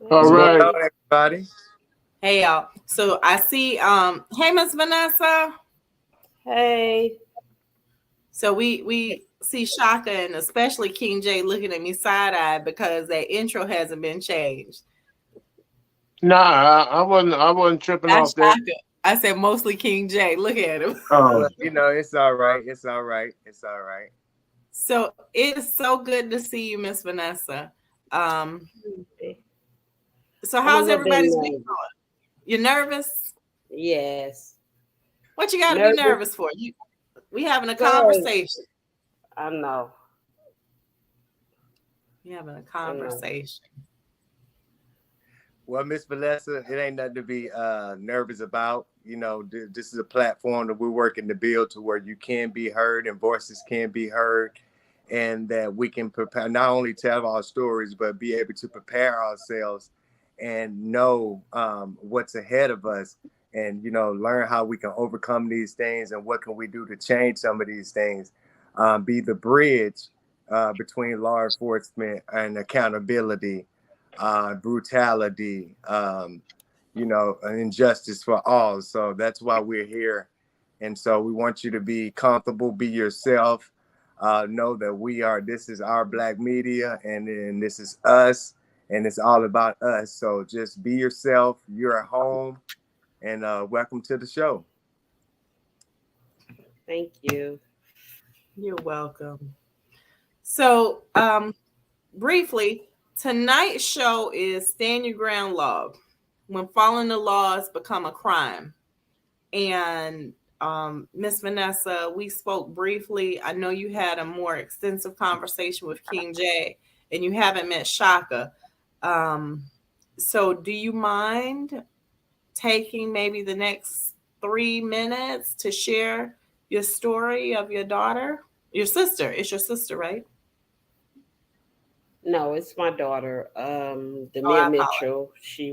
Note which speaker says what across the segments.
Speaker 1: All
Speaker 2: What's going
Speaker 1: right.
Speaker 2: on, everybody?
Speaker 3: Hey y'all. So I see hey Miss Vanessa.
Speaker 4: Hey.
Speaker 3: So we see Shaka and especially King J looking at me side-eyed because that intro hasn't been changed.
Speaker 1: Nah, I wasn't tripping
Speaker 3: Not
Speaker 1: off that.
Speaker 3: Shaka. I said mostly King J. Look at him.
Speaker 1: Oh,
Speaker 2: Well, it's all right. It's all right. It's all right.
Speaker 3: So it is so good to see you, Miss Vanessa. Um so
Speaker 4: I'm a
Speaker 3: how's
Speaker 4: little bit
Speaker 3: everybody's week
Speaker 4: nervous.
Speaker 3: going? You nervous?
Speaker 4: Yes.
Speaker 3: What you gotta be
Speaker 4: Nervous
Speaker 3: nervous for? We having a
Speaker 4: because
Speaker 3: conversation.
Speaker 4: I know.
Speaker 3: We having a
Speaker 4: I know.
Speaker 3: conversation.
Speaker 2: Well, Miss Vanessa, it ain't nothing to be nervous about. This is a platform that we're working to build to where you can be heard and voices can be heard, and that we can prepare not only tell our stories, but be able to prepare ourselves and know what's ahead of us, and learn how we can overcome these things and what can we do to change some of these things. Be the bridge between law enforcement and accountability, brutality, injustice for all. So that's why we're here. And so we want you to be comfortable, be yourself. Know that this is our Black media, and this is us, and it's all about us. So just be yourself. You're at home, and welcome to the show.
Speaker 4: Thank you.
Speaker 3: You're welcome. So, briefly, tonight's show is Stand Your Ground Law. When following the laws become a crime. And Miss Vanessa, we spoke briefly. I know you had a more extensive conversation with King J, and you haven't met Shaka. So do you mind taking maybe the next 3 minutes to share your story of your daughter? Your sister. It's your sister, right?
Speaker 4: No, it's my daughter,
Speaker 3: Oh, I
Speaker 4: Demia
Speaker 3: apologize.
Speaker 4: Mitchell. She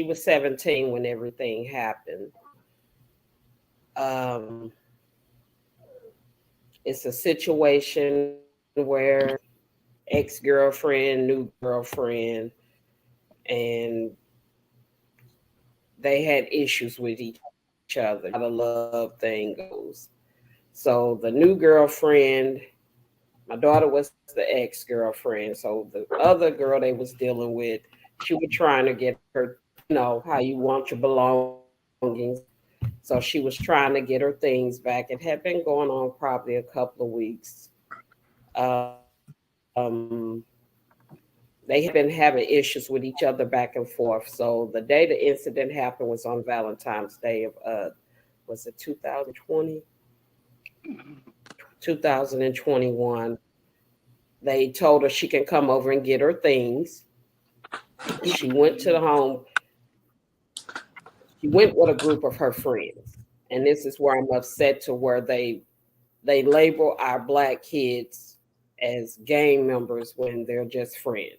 Speaker 4: was 17 when everything happened. Um, it's a situation where ex-girlfriend, new girlfriend, and they had issues with each other. How the love thing goes. So the new girlfriend, my daughter was the ex-girlfriend. So the other girl they was dealing with, she was trying to get her, how you want your belongings. So she was trying to get her things back. It had been going on probably a couple of weeks. They had been having issues with each other back and forth. So the day the incident happened was on Valentine's Day of was it 2020? 2021. They told her she can come over and get her things. She went to the home. She went with a group of her friends. And this is where I'm upset to where they label our Black kids as gang members when they're just friends.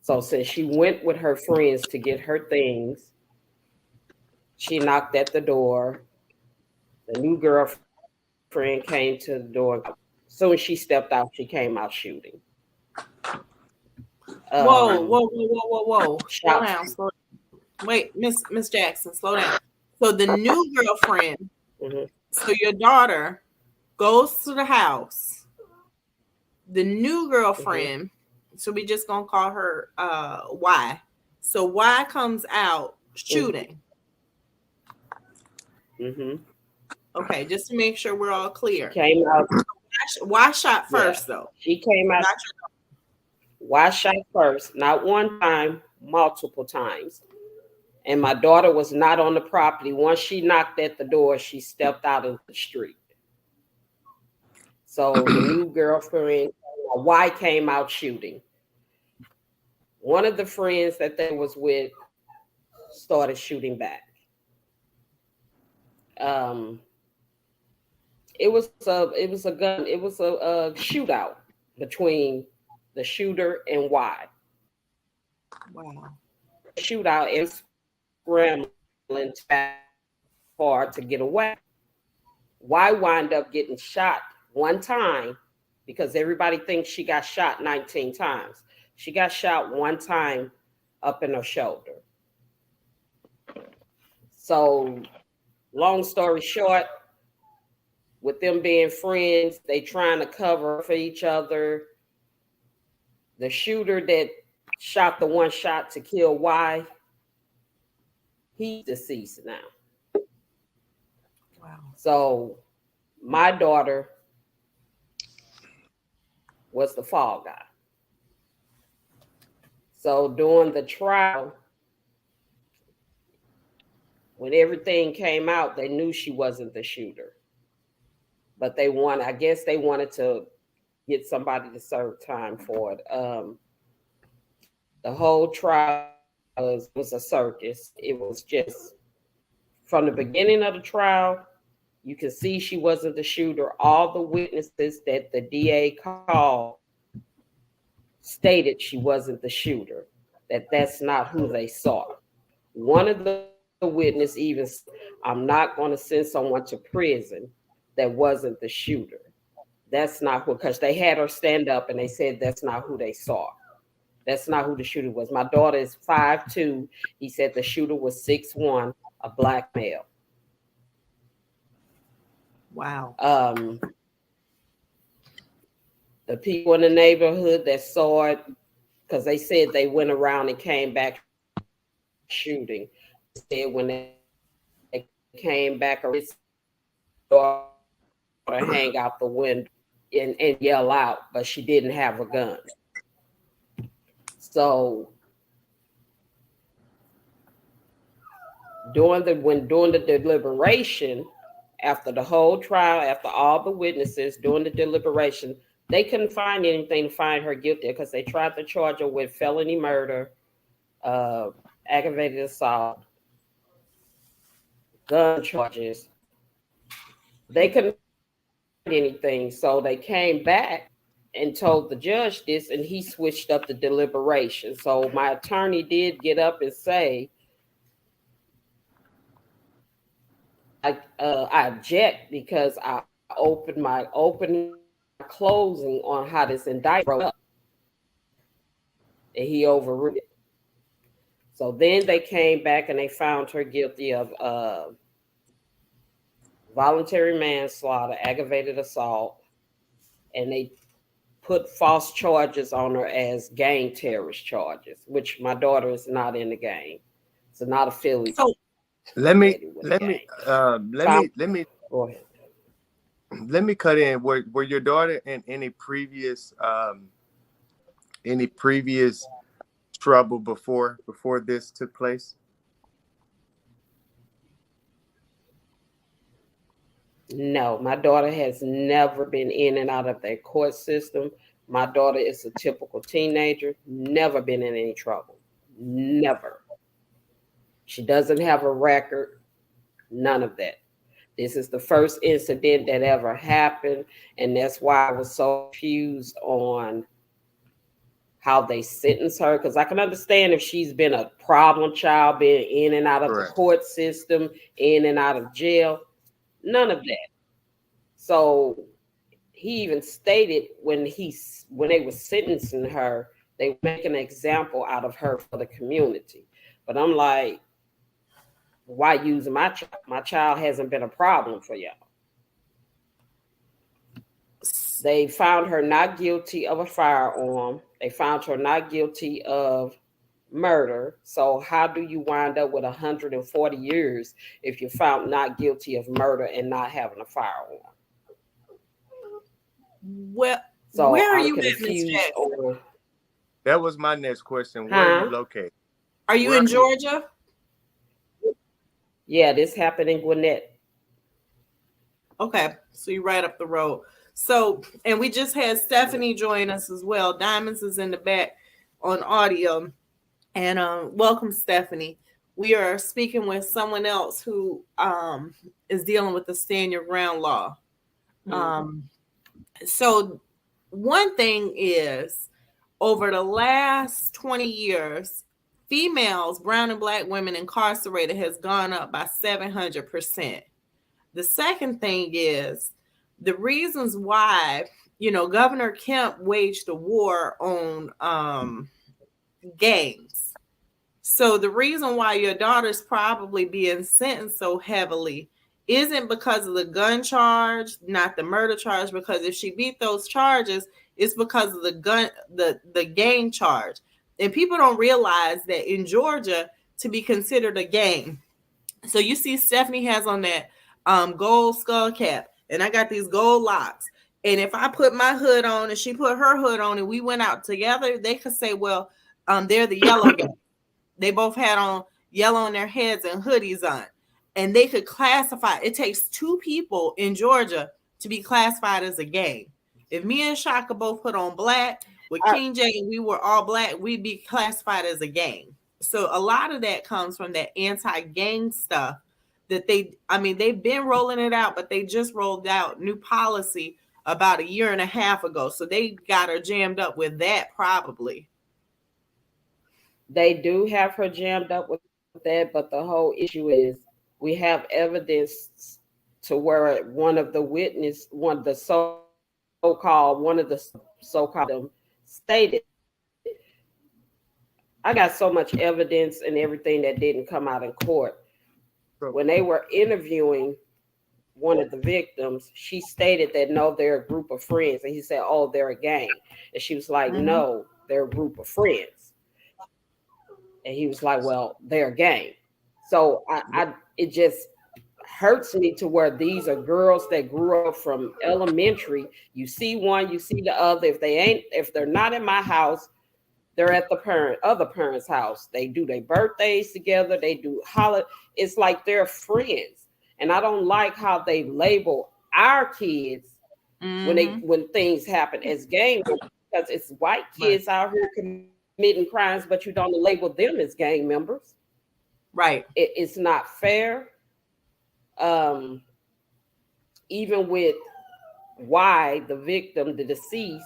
Speaker 4: So since she went with her friends to get her things, she knocked at the door. The new girlfriend came to the door. Soon as she stepped out, she came out shooting.
Speaker 3: Whoa,
Speaker 4: Um,
Speaker 3: whoa, whoa, whoa, whoa, whoa. Slow
Speaker 4: shot.
Speaker 3: down, slow down. Wait, Miss Jackson, slow down. So the new girlfriend,
Speaker 4: Mm-hmm.
Speaker 3: so your daughter goes to the house. The new
Speaker 4: Mm-hmm.
Speaker 3: girlfriend, so we just gonna call her Y. So Y comes out shooting.
Speaker 4: Mm-hmm.
Speaker 3: Okay, just to make sure we're all
Speaker 4: She
Speaker 3: clear.
Speaker 4: came out.
Speaker 3: Y shot
Speaker 4: Yeah,
Speaker 3: first though.
Speaker 4: she came out.
Speaker 3: Not
Speaker 4: Why shot first? Not one time, multiple times. And my daughter was not on the property. Once she knocked at the door, she stepped out into the street. So the new girlfriend, Y, came out shooting. One of the friends that they was with started shooting back. Um, it was a gun. It was a shootout between the shooter and Y.
Speaker 3: wow.
Speaker 4: Shootout and scrambling to hard to get away. Y wind up getting shot one time because everybody thinks she got shot 19 times. She got shot one time up in her shoulder. So, long story short, with them being friends, they trying to cover for each other. The shooter that shot the one shot to kill Y, he's deceased now.
Speaker 3: Wow.
Speaker 4: So my daughter was the fall guy. So during the trial, when everything came out, they knew she wasn't the shooter. But I guess they wanted to get somebody to serve time for it. The whole trial was a circus. It was just from the beginning of the trial, you can see she wasn't the shooter. All the witnesses that the DA called stated she wasn't the shooter, that's not who they saw. One of the witnesses even said, I'm not going to send someone to prison that wasn't the shooter. That's not who, because they had her stand up and they said that's not who they saw. That's not who the shooter was. My daughter is 5'2". He said the shooter was 6'1", a black male.
Speaker 3: Wow.
Speaker 4: The people in the neighborhood that saw it, because they said they went around and came back shooting. They said when they came back, her daughter hang out the window and yell out, but she didn't have a gun. So during the deliberation, after the whole trial, after all the witnesses, during the deliberation, they couldn't find anything to find her guilty because they tried to charge her with felony murder, aggravated assault, gun charges. They couldn't find anything, so they came back and told the judge this, and he switched up the deliberation. So my attorney did get up and say, I object because I opened my opening, closing on how this indictment wrote up, and he overruled it. So then they came back and they found her guilty of voluntary manslaughter, aggravated assault, and they put false charges on her as gang terrorist charges, which my daughter is not in the gang. So not affiliated. So
Speaker 2: let me
Speaker 4: go ahead.
Speaker 2: Let me cut in. Were your daughter in any previous trouble before this took place?
Speaker 4: No, my daughter has never been in and out of their court system. My daughter is a typical teenager, never been in any trouble. Never. She doesn't have a record, none of that. This is the first incident that ever happened, and that's why I was so confused on how they sentence her, because I can understand if she's been a problem child, being in and out of the court system, in and out of jail. None of that. So he even stated when they were sentencing her, they were making an example out of her for the community. But I'm like, why use my child? My child hasn't been a problem for y'all. They found her not guilty of a firearm. They found her not guilty of murder. So how do you wind up with 140 years if you're found not guilty of murder and not having a firearm?
Speaker 3: Well,
Speaker 4: so
Speaker 3: where are
Speaker 4: I'm
Speaker 3: you
Speaker 4: confused
Speaker 3: at,
Speaker 2: Miss That was my next question. Where are you located?
Speaker 3: Are you in Georgia?
Speaker 4: Yeah, this happened in Gwinnett.
Speaker 3: Okay, so you're right up the road. So, and we just had Stephanie join us as well. Diamonds is in the back on audio. And welcome, Stephanie. We are speaking with someone else who is dealing with the stand your ground law. So one thing is, over the last 20 years, females, brown and black women incarcerated has gone up by 700%. The second thing is, the reasons why Governor Kemp waged a war on gangs. So the reason why your daughter's probably being sentenced so heavily isn't because of the gun charge, not the murder charge, because if she beat those charges, it's because of the gang charge. And people don't realize that in Georgia, to be considered a gang. So you see Stephanie has on that gold skull cap, and I got these gold locks. And if I put my hood on and she put her hood on and we went out together, they could say, well, they're the yellow gang. They both had on yellow on their heads and hoodies on. And they could classify. It takes two people in Georgia to be classified as a gang. If me and Shaka both put on black, with King J and we were all black, we'd be classified as a gang. So a lot of that comes from that anti-gang stuff that they've been rolling it out, but they just rolled out new policy about a year and a half ago. So they got her jammed up with that probably.
Speaker 4: They do have her jammed up with that, but the whole issue is we have evidence to where one of the so-called stated, I got so much evidence and everything that didn't come out in court. When they were interviewing one of the victims, she stated that no, they're a group of friends. And he said, oh, they're a gang. And she was like, no, they're a group of friends. And he was like, well, they're a gang. So it just hurts me to where these are girls that grew up from elementary. You see one, you see the other. If they're not in my house, they're at the other parent's house. They do their birthdays together. They do holiday. It's like they're friends. And I don't like how they label our kids when things happen as gang members, because it's white kids out here committing crimes, but you don't label them as gang members.
Speaker 3: Right.
Speaker 4: It's not fair. Even with why the victim, the deceased,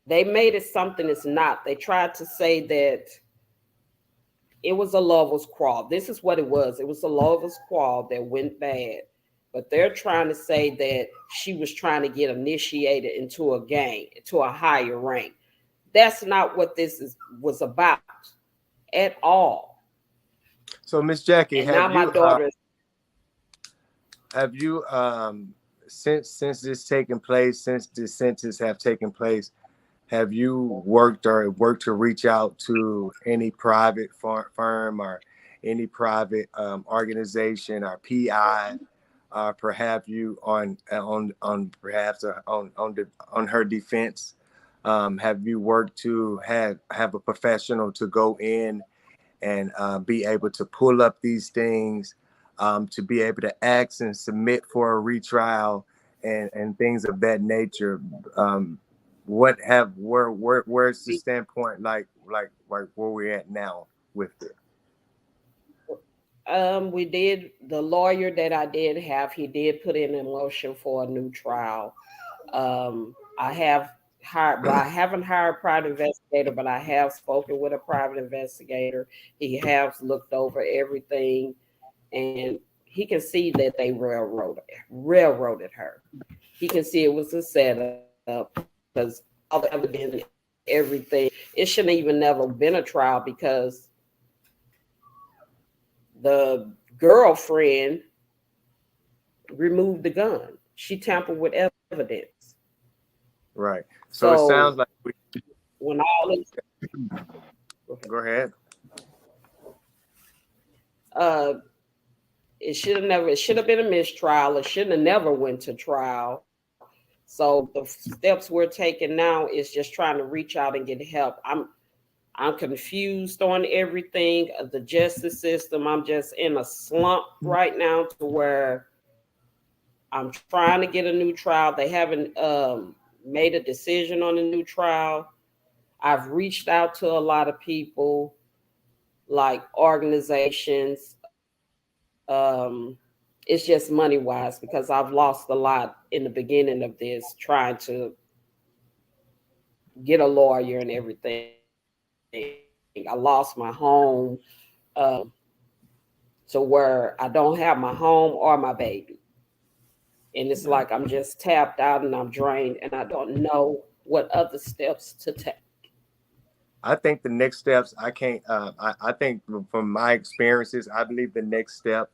Speaker 4: they made it something it's not. They tried to say that it was a lover's quarrel. This is what it was. It was a lover's quarrel that went bad. But they're trying to say that she was trying to get initiated into a gang, to a higher rank. That's not what this was about at all.
Speaker 2: So, Miss Jackie, have you since this taken place, since the sentence have taken place, have you worked to reach out to any private firm or any private organization or PI, perhaps you on her defense? Have you worked to have a professional to go in and be able to pull up these things, to be able to ask and submit for a retrial and things of that nature? Where's the standpoint like where we're at now with it?
Speaker 4: We did, the lawyer that I did have, he did put in a motion for a new trial. I haven't hired a private investigator, but I have spoken with a private investigator. He has looked over everything, and he can see that they railroaded her. He can see it was a setup, because all the evidence, everything. It shouldn't even never been a trial, because the girlfriend removed the gun. She tampered with evidence.
Speaker 2: Right. So it sounds like
Speaker 4: when all this,
Speaker 2: go ahead.
Speaker 4: It should have been a mistrial. It shouldn't have never went to trial. So the steps we're taking now is just trying to reach out and get help. I'm confused on everything, the justice system. I'm just in a slump right now to where I'm trying to get a new trial. They haven't made a decision on a new trial. I've reached out to a lot of people, like organizations. It's just money wise, because I've lost a lot in the beginning of this, trying to get a lawyer and everything. I lost my home, to where I don't have my home or my baby. And it's like I'm just tapped out and I'm drained and I don't know what other steps to take.
Speaker 2: I think the next steps, I can't, I think from my experiences, I believe the next step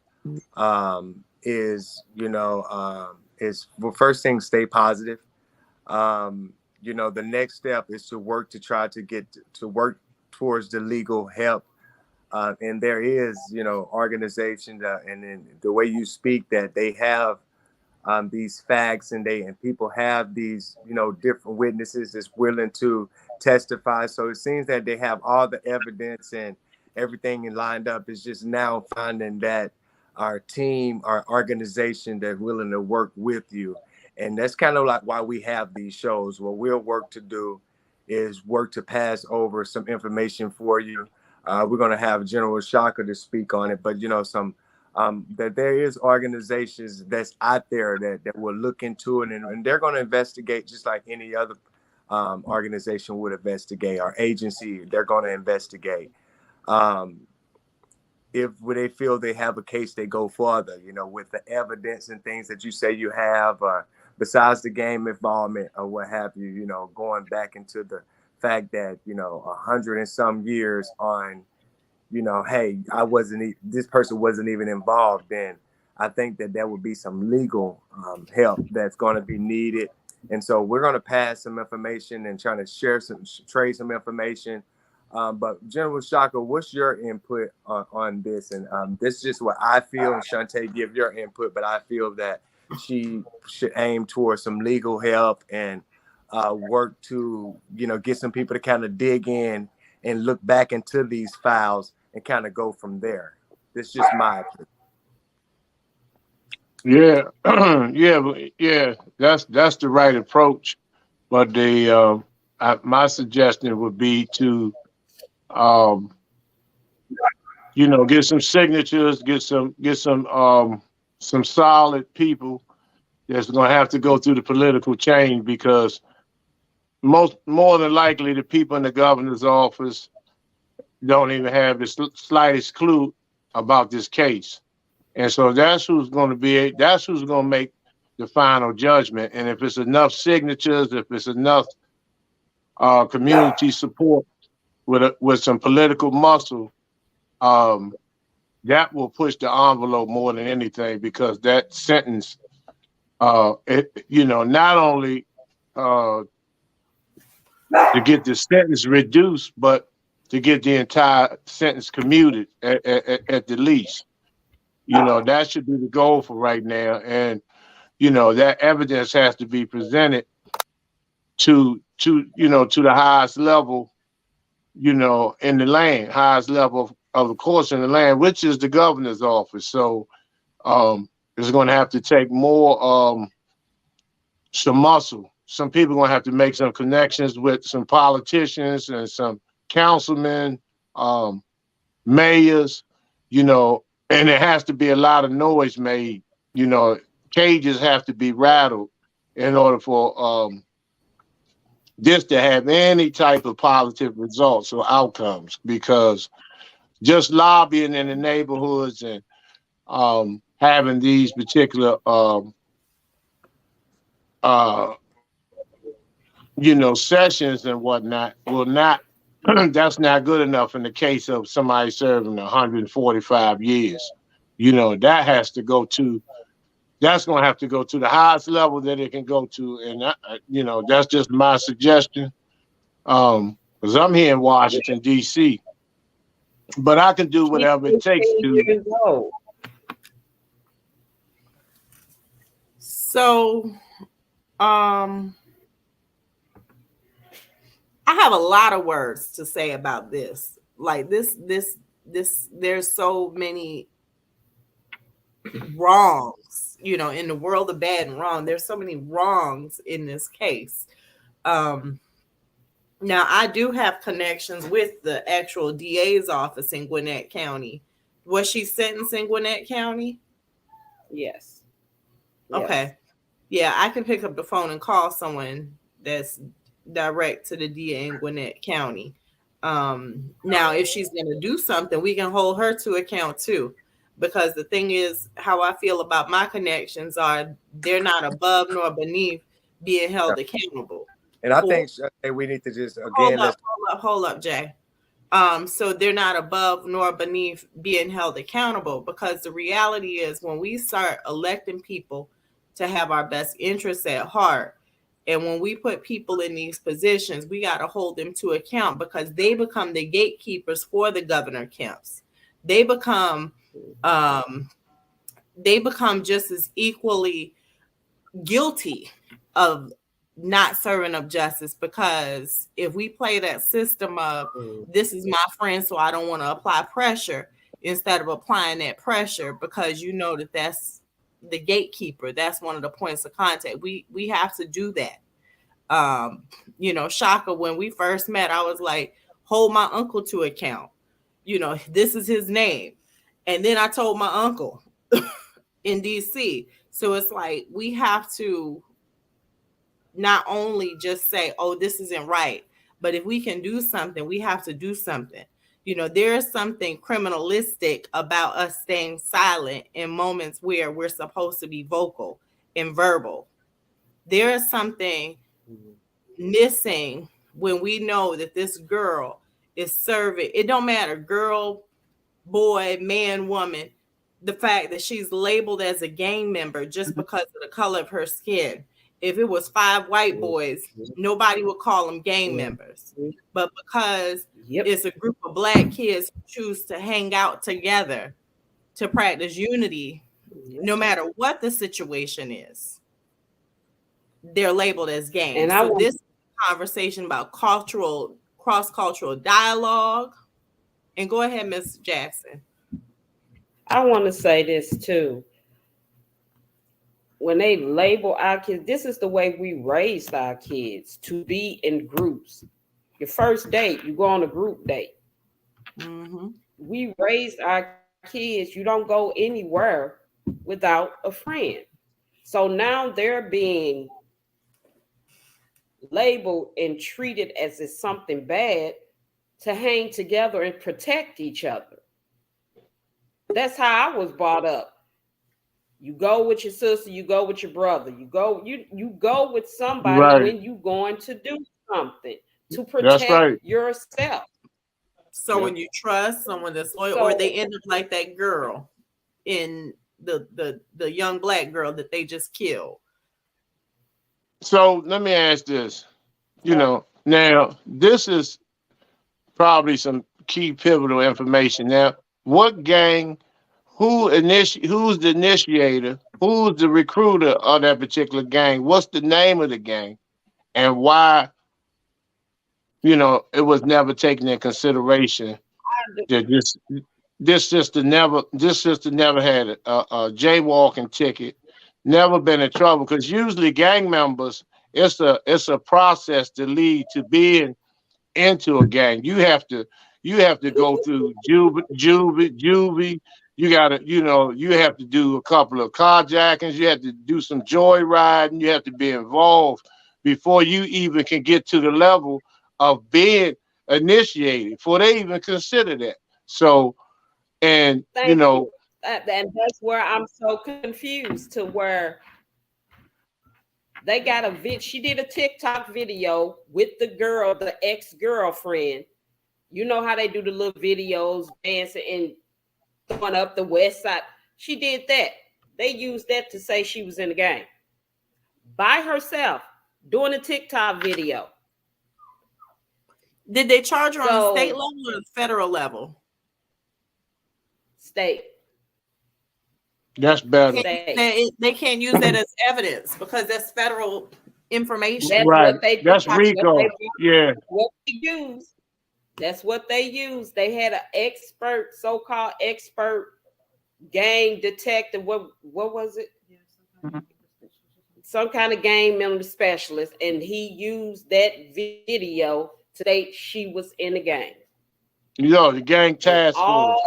Speaker 2: is, is, well, first thing, stay positive. The next step is to work to try to get to work towards the legal help. And there is, organizations, and in the way you speak, that they have these facts, and people have these, different witnesses that's willing to testify. So it seems that they have all the evidence and everything lined up. It's just now finding that our team, our organization that's willing to work with you. And that's kind of like why we have these shows. What we'll work to do is work to pass over some information for you. We're going to have General Shaka to speak on it, but some that there is organizations that's out there that will look into it, and they're going to investigate just like any other organization would investigate. Our agency, they're going to investigate. If they feel they have a case, they go further, with the evidence and things that you say you have, besides the game involvement or what have you, going back into the fact that, 100 and some years on, hey, this person wasn't even involved, then I think that there would be some legal help that's going to be needed. And so we're going to pass some information and trying to trade some information. But General Shaka, what's your input on this? And this is just what I feel, and Shantae, give your input, but I feel that she should aim towards some legal help and work to, get some people to kind of dig in and look back into these files and kind of go from there. This is just my opinion.
Speaker 1: Yeah, that's the right approach. But my suggestion would be to, get some signatures, get some solid people that's going to have to go through the political change, because more than likely the people in the governor's office don't even have the slightest clue about this case. And so that's who's going to make the final judgment. And if it's enough signatures, if it's enough community support with some political muscle, that will push the envelope more than anything, because that sentence, not only to get the sentence reduced, but to get the entire sentence commuted at the least. That should be the goal for right now. And, that evidence has to be presented to the highest level, in the land, highest level of the course in the land, which is the governor's office. So it's going to have to take more, some muscle. Some people are going to have to make some connections with some politicians and some councilmen, mayors, and there has to be a lot of noise made. Cages have to be rattled in order for this to have any type of positive results or outcomes, because just lobbying in the neighborhoods and having these particular sessions and whatnot will not that's not good enough in the case of somebody serving 145 years. That has to go to that's going to have to go to the highest level that it can go to. And that's just my suggestion, because I'm here in Washington D.C., but I can do whatever it takes to.
Speaker 3: So, I have a lot of words to say about this. Like this, there's so many wrongs, in the world of bad and wrong. There's so many wrongs in this case. Now I do have connections with the actual DA's office in Gwinnett County. Was she sentenced in Gwinnett County?
Speaker 4: Yes.
Speaker 3: Okay. Yeah, I can pick up the phone and call someone that's direct to the DA in Gwinnett County. Now, if she's going to do something, we can hold her to account too. because the thing is, how I feel about my connections are they're not above nor beneath being held accountable.
Speaker 2: And I
Speaker 3: For
Speaker 2: think we need to just again
Speaker 3: hold up, Jay. So they're not above nor beneath being held accountable, because the reality is when we start electing people to have our best interests at heart, and when we put people in these positions, we got to hold them to account, because they become the gatekeepers for the Governor Kemps. They become just as equally guilty of not serving up justice, because if we play that system of this is my friend, so I don't want to apply pressure, instead of applying that pressure because you know that that's the gatekeeper, that's one of the points of contact, we have to do that. You know, Shaka, when we first met, I was like, hold my uncle to account, you know, this is his name. And then I told my uncle in DC. So it's like we have to not only just say, oh, this isn't right, but if we can do something, we have to do something. You know, there is something criminalistic about us staying silent in moments where we're supposed to be vocal and verbal. There is something missing when we know that this girl is serving. It don't matter, girl, boy, man, woman, the fact that she's labeled as a gang member just because of the color of her skin. If it was 5 white boys, nobody would call them gang members. But because it's a group of Black kids who choose to hang out together to practice unity, no matter what the situation is, they're labeled as gangs. So this conversation about cross-cultural dialogue. And go ahead, Ms. Jackson.
Speaker 4: I want to say this too. When they label our kids, this is the way we raised our kids, to be in groups. Your first date, you go on a group date. We raised our kids, you don't go anywhere without a friend. So now they're being labeled and treated as if something bad to hang together and protect each other. That's how I was brought up. You go with your sister, you go with your brother, you go with somebody when you going to do something to protect yourself.
Speaker 3: Someone you trust, someone that's loyal, or they end up like that girl in the young Black girl that they just killed.
Speaker 1: So let me ask this. You know, now this is probably some key pivotal information. Now, what gang? Who's the initiator? Who's the recruiter of that particular gang? What's the name of the gang? And why, you know, it was never taken in consideration that this sister never had a jaywalking ticket, never been in trouble. Because usually gang members, it's a process to lead to being into a gang. You have to go through juvie. You gotta, you have to do a couple of carjackings. You have to do some joyriding. You have to be involved before you even can get to the level of being initiated, before they even consider that. So, and
Speaker 4: and that's where I'm so confused, to where they got she did a TikTok video with the girl, the ex-girlfriend. You know how they do the little videos, dancing and throwing up the West Side. She did that. They used that to say she was in the game by herself doing a TikTok video.
Speaker 3: Did they charge her on the state level or the federal level?
Speaker 4: State.
Speaker 1: That's better.
Speaker 3: They can't use that as evidence because that's federal information.
Speaker 4: That's
Speaker 1: right.
Speaker 4: What they
Speaker 1: that's RICO.
Speaker 4: What they use. That's what they use. They had an so-called expert gang detective. What was it? Some kind of gang member specialist, and he used that video to state she was in the gang.
Speaker 1: The gang task force.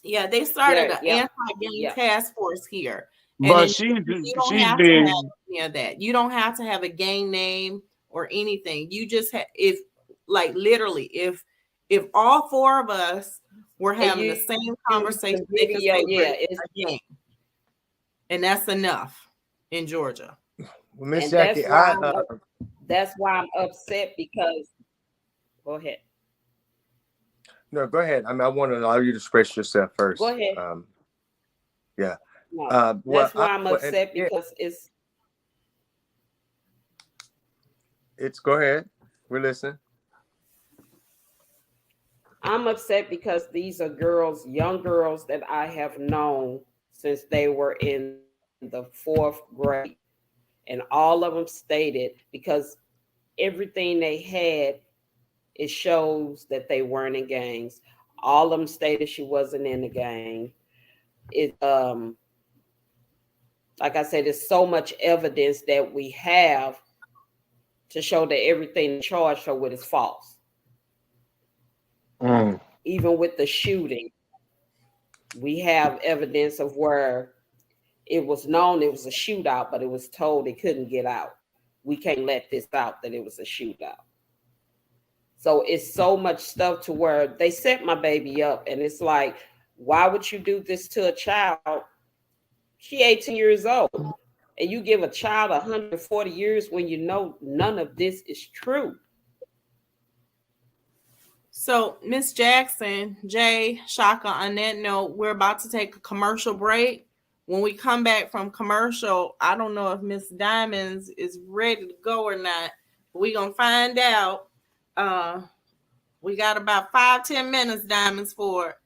Speaker 3: Yeah, they started an anti-gang task force here.
Speaker 1: But she's been
Speaker 3: that. You don't have to have a gang name or anything. You just have, if If all four of us were having
Speaker 4: you
Speaker 3: the same
Speaker 4: use
Speaker 3: conversation,
Speaker 4: the
Speaker 3: they could
Speaker 4: video,
Speaker 3: say
Speaker 4: yeah,
Speaker 3: rape again. And that's enough in Georgia.
Speaker 2: Well, Miss
Speaker 4: and
Speaker 2: Jackie,
Speaker 4: that's why I'm upset because. Go ahead.
Speaker 2: no, go ahead. I mean, I want to allow you to express yourself first.
Speaker 4: Go ahead.
Speaker 2: Yeah.
Speaker 4: No, that's why I'm upset because
Speaker 2: it's go ahead. We're listening.
Speaker 4: I'm upset because these are girls, young girls that I have known since they were in the 4th grade. And all of them stated, because everything they had, it shows that they weren't in gangs. All of them stated she wasn't in the gang. It like I said, there's so much evidence that we have to show that everything they charged her with is false. Even with the shooting, we have evidence of where it was known it was a shootout, but it was told it couldn't get out. We can't let this out that it was a shootout. So it's so much stuff to where they set my baby up, and it's like, why would you do this to a child? She 18 years old, and you give a child 140 years when you know none of this is true.
Speaker 3: So, Miss Jackson, Jay, Shaka, on that note, we're about to take a commercial break. When we come back from commercial, I don't know if Miss Diamonds is ready to go or not. We're going to find out. We got about 5-10 minutes, Diamonds, for it.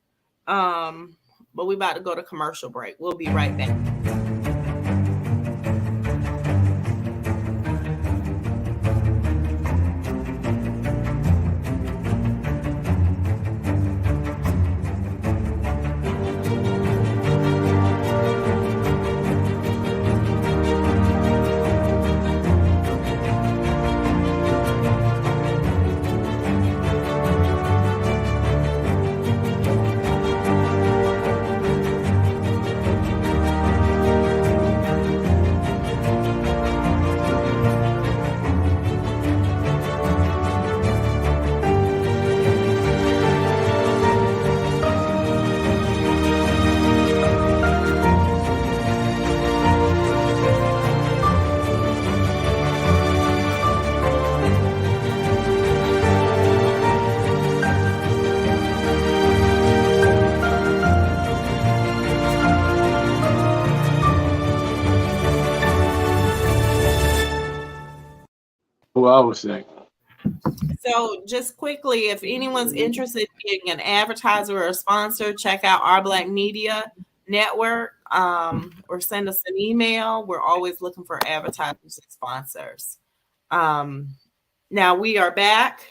Speaker 3: But we about to go to commercial break. We'll be right back.
Speaker 1: What I was saying.
Speaker 3: So just quickly, if anyone's interested in being an advertiser or a sponsor, check out Our Black Media Network, or send us an email. We're always looking for advertisers and sponsors. Now we are back.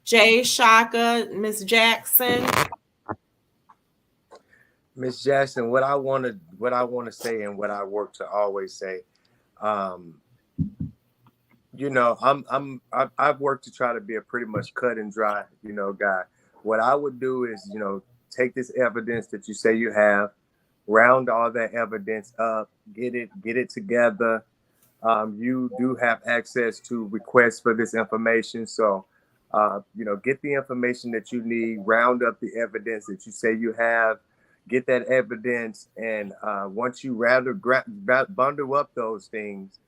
Speaker 3: Jay, Shaka, Miss Jackson.
Speaker 2: Miss Jackson, what I want to say and what I work to always say, you know, I've worked to try to be a pretty much cut and dry, you know, guy. What I would do is, you know, take this evidence that you say you have, round all that evidence up, get it together. You do have access to requests for this information, so you know, get the information that you need, round up the evidence that you say you have, get that evidence, and once you bundle up those things,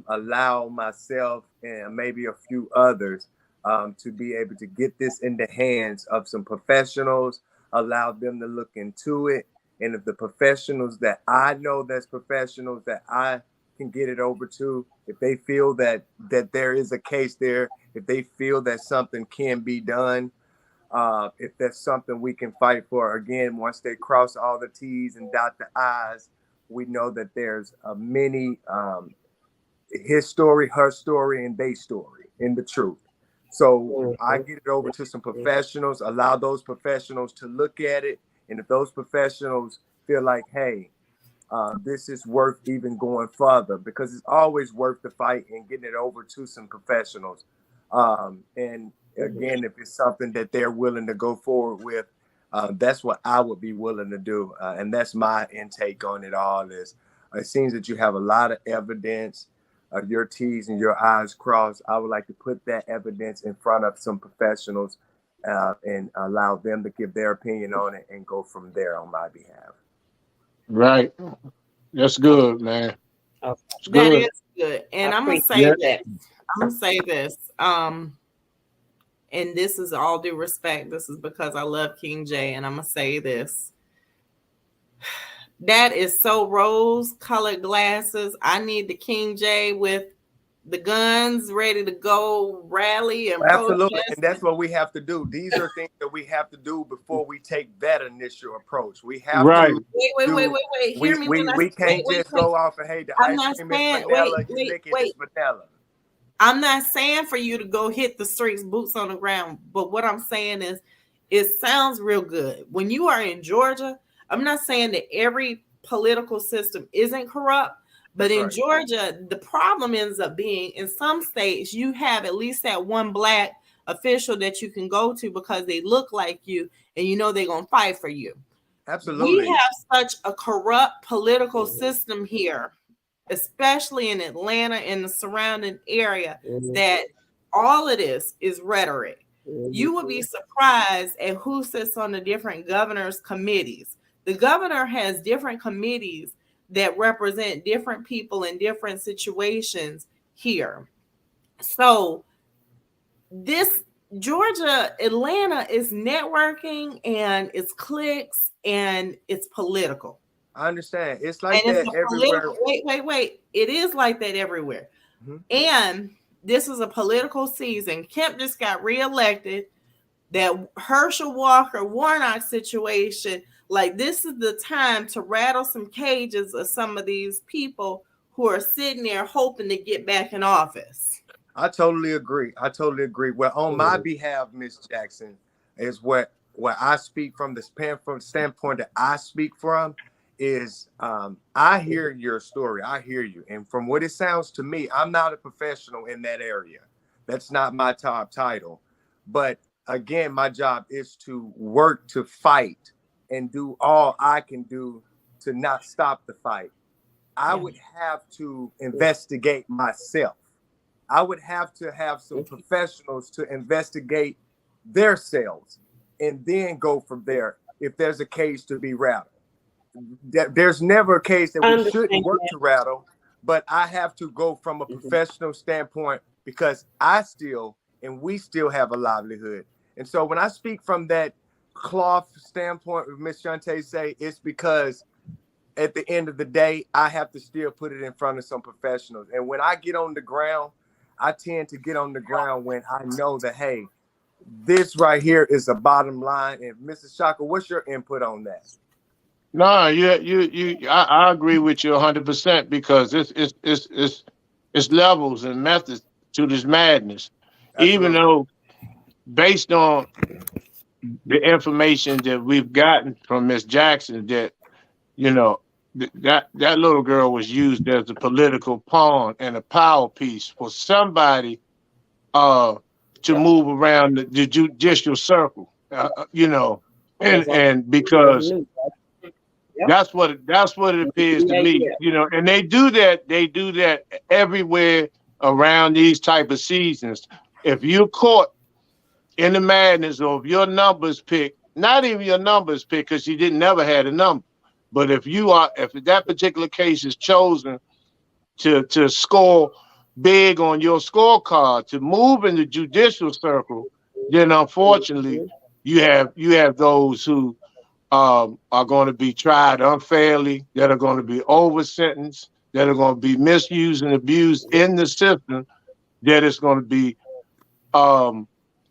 Speaker 2: allow myself and maybe a few others to be able to get this in the hands of some professionals, allow them to look into it. And if the professionals that I know that's professionals that I can get it over to, if they feel that there is a case there, if they feel that something can be done, if that's something we can fight for, again, once they cross all the T's and dot the I's, we know that there's many his story, her story, and their story in the truth. So I get it over to some professionals, allow those professionals to look at it. And if those professionals feel like, hey, this is worth even going further, because it's always worth the fight and getting it over to some professionals. And again, if it's something that they're willing to go forward with, that's what I would be willing to do. And that's my intake on it all is, it seems that you have a lot of evidence. Your T's and your I's crossed. I would like to put that evidence in front of some professionals and allow them to give their opinion on it and go from there on my behalf.
Speaker 1: Right. That's good, man.
Speaker 4: Okay.
Speaker 1: It's
Speaker 3: That
Speaker 1: good.
Speaker 3: is good. And
Speaker 4: I
Speaker 3: I'm gonna
Speaker 4: appreciate
Speaker 3: say
Speaker 1: Yeah.
Speaker 3: this. I'm gonna say this. And this is all due respect. This is because I love King J, and I'm gonna say this. That is so rose-colored glasses. I need the King J with the guns ready to go rally and
Speaker 2: Absolutely.
Speaker 3: protest.
Speaker 2: And that's what we have to do. These are things that we have to do before we take that initial approach. We have
Speaker 1: Right.
Speaker 2: to
Speaker 3: Wait. Hear me when I
Speaker 2: we can't
Speaker 3: wait.
Speaker 2: just go off and hey, the
Speaker 3: I'm
Speaker 2: ice
Speaker 3: not
Speaker 2: cream is
Speaker 3: saying
Speaker 2: vanilla, you lick it, it's vanilla.
Speaker 3: I'm not saying for you to go hit the streets, boots on the ground. But what I'm saying is, it sounds real good. When you are in Georgia, I'm not saying that every political system isn't corrupt, but
Speaker 2: That's
Speaker 3: in
Speaker 2: right.
Speaker 3: Georgia, the problem ends up being in some states, you have at least that one black official that you can go to because they look like you and you know they're going to fight for you.
Speaker 2: Absolutely.
Speaker 3: We have such a corrupt political system here, especially in Atlanta and the surrounding area, that all of this is rhetoric. You would be surprised at who sits on the different governors' committees. The governor has different committees that represent different people in different situations here. So this Georgia, Atlanta is networking and it's cliques and it's political.
Speaker 2: I understand. It's like
Speaker 3: And
Speaker 2: that
Speaker 3: it's
Speaker 2: everywhere.
Speaker 3: wait. It is like that everywhere.
Speaker 2: Mhm.
Speaker 3: And this is a political season. Kemp just got reelected. That Herschel Walker Warnock situation, like this is the time to rattle some cages of some of these people who are sitting there hoping to get back in office.
Speaker 2: I totally agree. Well, on my behalf, Miss Jackson, is what I speak from the standpoint that I speak from is I hear your story. I hear you. And from what it sounds to me, I'm not a professional in that area. That's not my top title. But again, my job is to work to fight and do all I can do to not stop the fight. I would have to investigate myself. I would have to have some professionals to investigate their selves and then go from there if there's a case to be rattled. There's never a case that we shouldn't work to rattle, but I have to go from a professional standpoint because we still have a livelihood. And so when I speak from that cloth standpoint, with Miss Shantae say, it's because at the end of the day, I have to still put it in front of some professionals. And when I get on the ground, I tend to get on the ground when I know that, hey, this right here is the bottom line. And Mrs. Shaka, what's your input on that?
Speaker 1: No, I agree with you 100% because it's levels and methods to this madness.
Speaker 2: Absolutely.
Speaker 1: Even though, based on the information that we've gotten from Miss Jackson, that that little girl was used as a political pawn and a power piece for somebody to move around the judicial circle, and because that's what it appears to me, and they do that everywhere around these type of seasons. If you're caught in the madness, or if your numbers pick, not even your numbers pick, because you never had a number, but if that particular case is chosen to score big on your scorecard, to move in the judicial circle, then unfortunately you have those who are going to be tried unfairly, that are going to be over sentenced, that are going to be misused and abused in the system, that it's going to be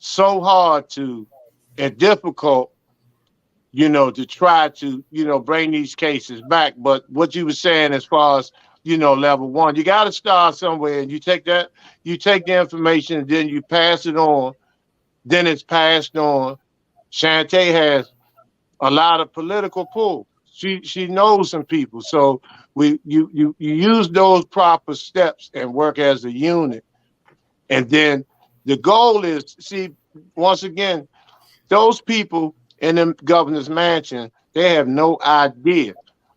Speaker 1: so hard and difficult, to try to, bring these cases back. But what you were saying as far as, level one, you got to start somewhere, and you take the information, and then you pass it on, then it's passed on. Shantae has a lot of political pull. She knows some people. So you use those proper steps and work as a unit. And then the goal is, see, once again, those people in the governor's mansion, they have no idea.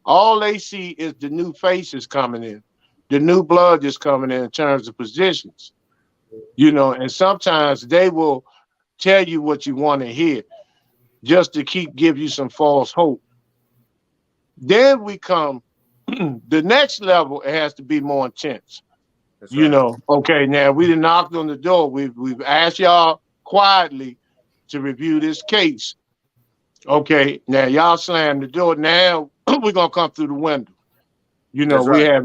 Speaker 1: All they see is the new faces coming in, the new blood is coming in terms of positions, and sometimes they will tell you what you want to hear, just to give you some false hope. Then we come the next level. It has to be more intense.
Speaker 2: That's
Speaker 1: You
Speaker 2: right.
Speaker 1: know, okay, now we done knocked on the door. We've asked y'all quietly to review this case. Okay, now y'all slam the door. Now we're gonna come through the window. You know,
Speaker 2: That's right.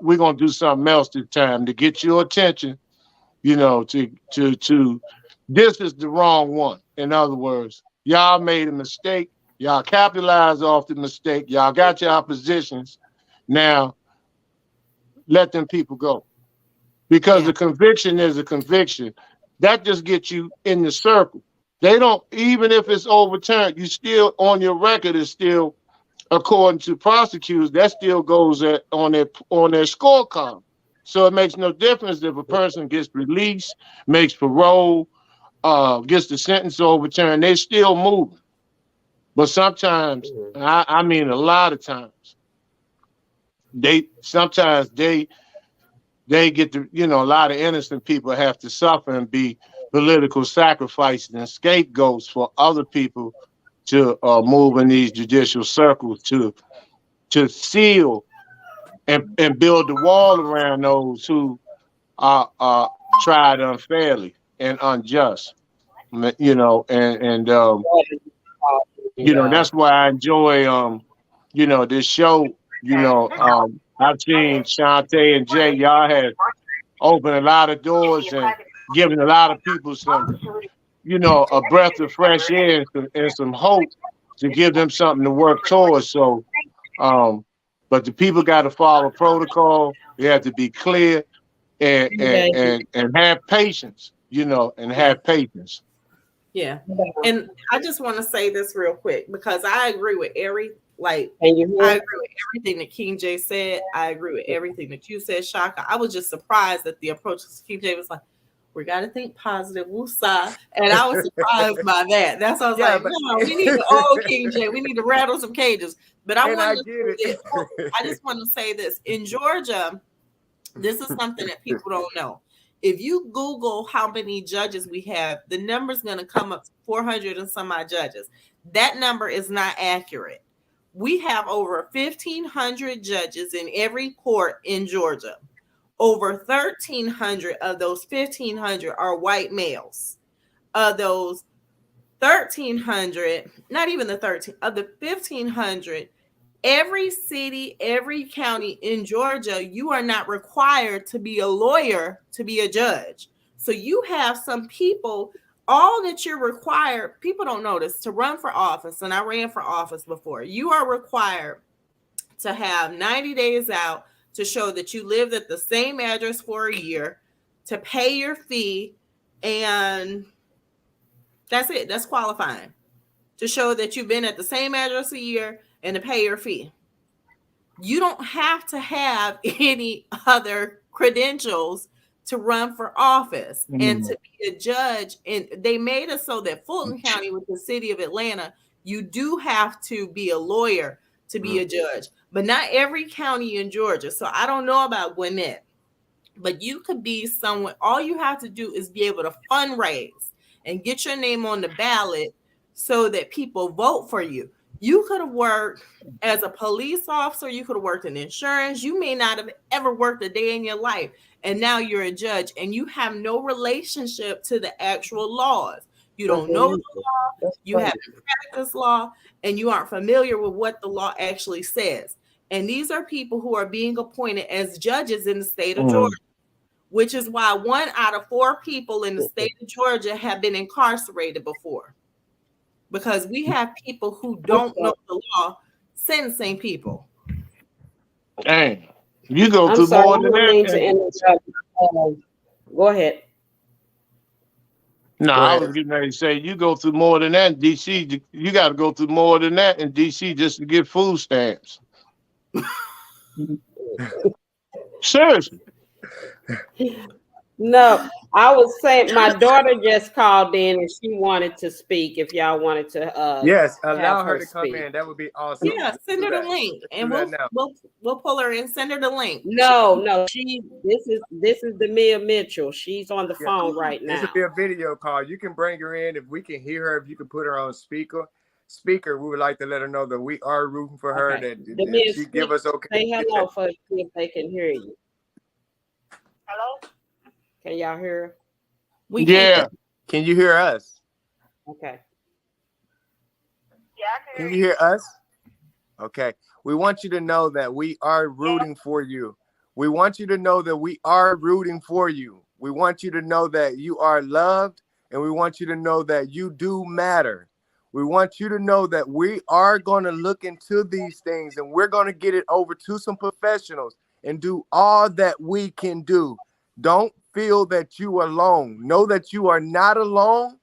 Speaker 1: we're gonna do something else this time to get your attention. You know, to this is the wrong one. In other words, y'all made a mistake. Y'all capitalized off the mistake. Y'all got your positions. Now let them people go. Because the conviction is a conviction. That just gets you in the circle. They don't, even if it's overturned, you still on your record is still, according to prosecutors, that still goes on their scorecard. So it makes no difference if a person gets released, makes parole, gets the sentence overturned, they still moving. But sometimes, I mean a lot of times, they get to, a lot of innocent people have to suffer and be political sacrifices and scapegoats for other people to move in these judicial circles to seal and build the wall around those who are tried unfairly and unjust. That's why I enjoy this show. I've seen Shantae and Jay, y'all have opened a lot of doors and given a lot of people some, a breath of fresh air and some hope to give them something to work towards. So, but the people got to follow protocol. They have to be clear and have patience, and have patience.
Speaker 3: Yeah. And I just want to say this real quick because I agree with I agree with everything that King J said. I agree with everything that you said, Shaka. I was just surprised that the approach to King J was like, we got to think positive, woosah. And I was surprised by that. That's why I was no, we need the old King J. We need to rattle some cages. But I just want to say this. In Georgia, this is something that people don't know. If you Google how many judges we have, the number's going to come up to 400 and some odd judges. That number is not accurate. We have over 1,500 judges in every court in Georgia. Over 1,300 of those 1,500 are white males. Of those 1,300, not even the 13, of the 1,500, every city, every county in Georgia, you are not required to be a lawyer to be a judge. So you have some people, all that you're required, people don't know this, to run for office, and I ran for office before, you are required to have 90 days out to show that you lived at the same address for a year, to pay your fee, and that's it. That's qualifying. To show that you've been at the same address a year and to pay your fee. You don't have to have any other credentials to run for office and to be a judge. And they made it so that Fulton County, with the city of Atlanta, you do have to be a lawyer to be a judge, but not every county in Georgia. So I don't know about Gwinnett, but you could be someone. All you have to do is be able to fundraise and get your name on the ballot so that people vote for you. You could have worked as a police officer. You could have worked in insurance. You may not have ever worked a day in your life. And now you're a judge and you have no relationship to the actual laws. You don't know the law. You haven't practiced law and you aren't familiar with what the law actually says. And these are people who are being appointed as judges in the state of Georgia, which is why 1 out of 4 people in the state of Georgia have been incarcerated before. Because we have people who don't know the law sentencing people.
Speaker 1: Dang. You go through more than that.
Speaker 4: Go ahead.
Speaker 1: No, I was getting ready to say you go through more than that in DC. You got to go through more than that in DC just to get food stamps. Seriously.
Speaker 4: No, I was saying my daughter just called in and she wanted to speak. If y'all wanted to
Speaker 2: Yes,
Speaker 4: have
Speaker 2: allow her
Speaker 4: her
Speaker 2: to come
Speaker 4: speak.
Speaker 2: in. That would be awesome.
Speaker 3: Yeah,
Speaker 2: Let's
Speaker 3: send
Speaker 2: do
Speaker 3: her the
Speaker 2: that.
Speaker 3: link,
Speaker 2: Let's do
Speaker 3: and
Speaker 2: that now.
Speaker 3: we'll pull her in. Send her the link.
Speaker 4: No, this is Demia Mitchell. She's on the
Speaker 2: Yeah,
Speaker 4: phone right
Speaker 2: this
Speaker 4: now.
Speaker 2: will be a video call. You can bring her in if we can hear her. If you can put her on speaker, we would like to let her know that we are rooting for her.
Speaker 4: Okay.
Speaker 2: That if
Speaker 4: Demia,
Speaker 2: she give us okay.
Speaker 4: say hello for see if they can hear you.
Speaker 5: Hello?
Speaker 4: Can y'all hear her?
Speaker 3: We can.
Speaker 1: Yeah.
Speaker 2: Can you hear us?
Speaker 4: Okay.
Speaker 5: Yeah, I
Speaker 2: Can
Speaker 5: can
Speaker 2: you
Speaker 5: hear
Speaker 2: hear us? Okay. We want you to know that we are rooting for you. We want you to know that we are rooting for you. We want you to know that you are loved, and we want you to know that you do matter. We want you to know that we are going to look into these things and we're going to get it over to some professionals and do all that we can do. Don't feel that you are alone. Know that you are not alone,